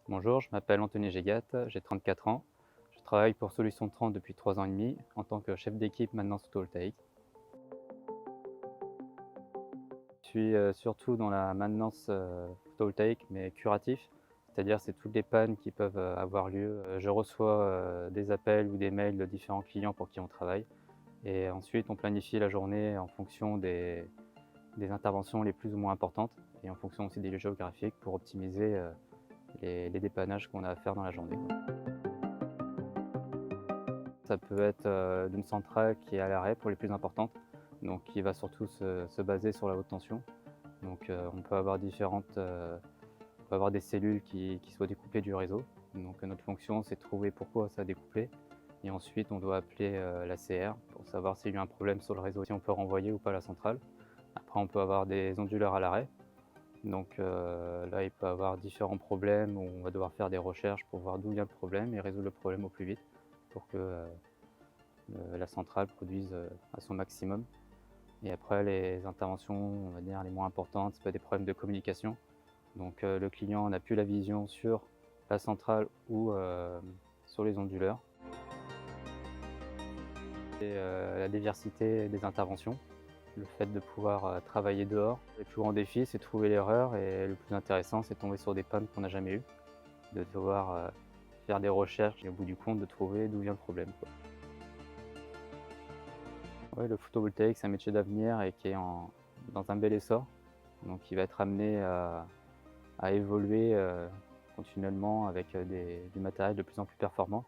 Bonjour, je m'appelle Anthony Gégat, j'ai 34 ans. Je travaille pour Solutions 30 depuis 3 ans et demi en tant que chef d'équipe maintenance photovoltaïque. Je suis surtout dans la maintenance photovoltaïque mais curatif, c'est-à-dire c'est toutes les pannes qui peuvent avoir lieu. Je reçois des appels ou des mails de différents clients pour qui on travaille et ensuite on planifie la journée en fonction des interventions les plus ou moins importantes et en fonction aussi des lieux géographiques pour optimiser les dépannages qu'on a à faire dans la journée. Ça peut être d'une centrale qui est à l'arrêt pour les plus importantes, donc qui va surtout se baser sur la haute tension. Donc on peut avoir on peut avoir des cellules qui soient découplées du réseau. Donc notre fonction, c'est de trouver pourquoi ça a découplé et ensuite on doit appeler l'ACR pour savoir s'il y a un problème sur le réseau, si on peut renvoyer ou pas la centrale. Après on peut avoir des onduleurs à l'arrêt, donc là il peut y avoir différents problèmes où on va devoir faire des recherches pour voir d'où vient le problème et résoudre le problème au plus vite pour que la centrale produise à son maximum. Et après, les interventions, on va dire, les moins importantes, ça peut être des problèmes de communication. Donc le client n'a plus la vision sur la centrale ou sur les onduleurs. Et la diversité des interventions, le fait de pouvoir travailler dehors. Le plus grand défi, c'est de trouver l'erreur et le plus intéressant, c'est de tomber sur des pannes qu'on n'a jamais eues, de devoir faire des recherches et au bout du compte, de trouver d'où vient le problème, quoi. Ouais, le photovoltaïque, c'est un métier d'avenir et qui est dans un bel essor. Donc il va être amené à évoluer continuellement avec du matériel de plus en plus performant.